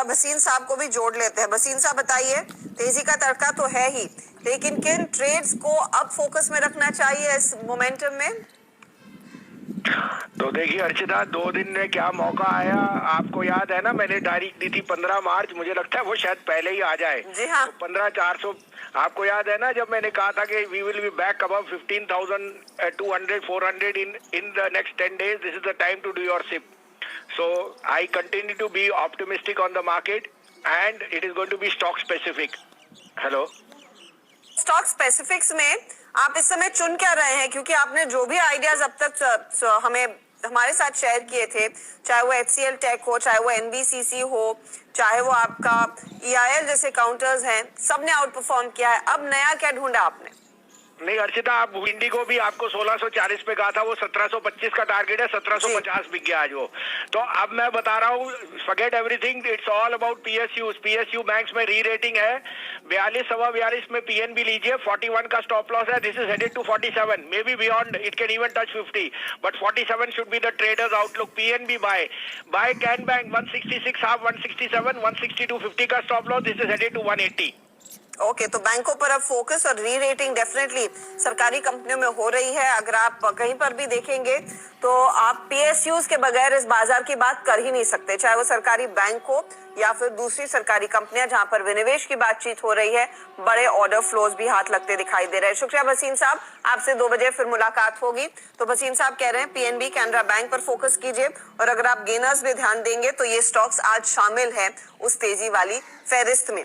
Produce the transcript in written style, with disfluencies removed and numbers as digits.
भसीन साहब को भी जोड़ लेते हैं। भसीन साहब बताइए, तेजी का तड़का तो है ही, लेकिन किन ट्रेड्स को अब फोकस में रखना चाहिए इस मोमेंटम में? तो देखिए अर्चिता, 2 दिन में क्या मौका आया। आपको याद है ना, मैंने तारीख दी थी 15 मार्च, मुझे लगता है वो शायद पहले ही आ जाए। जी हाँ। तो 15,400 आपको याद है ना, जब मैंने कहा था कि we will be back above 15,200 400 in the next 10 days, this is the time to do your SIP. So I continue to be optimistic on the market and it is going to be stock specific. Hello, stock specifics में आप इस समय चुन क्या रहे हैं? क्योंकि आपने जो भी आइडियाज अब तक हमें हमारे साथ शेयर किए थे, चाहे वो HCL टेक हो, चाहे वो NBCC हो, चाहे वो आपका EIL जैसे काउंटर्स हैं, सबने आउट परफॉर्म किया है। अब नया क्या ढूंढा आपने? नहीं अर्चिता, आप इंडिगो भी आपको 1640 पे कहा था, वो 1725 का टारगेट है, 1750 बिक गया आज वो। तो अब मैं बता रहा हूँ, forget everything, it's all about PSU banks में री रेटिंग है। 42 सवा 42 में PNB लीजिए, 41 का स्टॉप लॉस है, this is headed to 47, may be beyond, it can even touch 50, but 47 should be the traders outlook. PNB buy Can Bank 166 half 167, 162.50 का stop loss, this is headed to 180। Okay, तो बैंकों पर अब focus और री rating definitely सरकारी कंपनियों में हो रही है। अगर आप कहीं पर भी देखेंगे तो आप PSUs के बगैर इस बाजार की बात कर ही नहीं सकते, चाहे वो सरकारी बैंक हो या फिर दूसरी सरकारी कंपनियां जहां पर विनिवेश की बातचीत हो रही है। बड़े ऑर्डर फ्लोज भी हाथ लगते दिखाई दे रहे हैं। शुक्रिया भसीन साहब, आपसे 2 बजे फिर मुलाकात होगी। तो भसीन साहब कह रहे हैं PNB कैनरा बैंक पर फोकस कीजिए, और अगर आप गेनर्स में ध्यान देंगे तो ये स्टॉक्स आज शामिल है उस तेजी वाली फेहरिस्त में।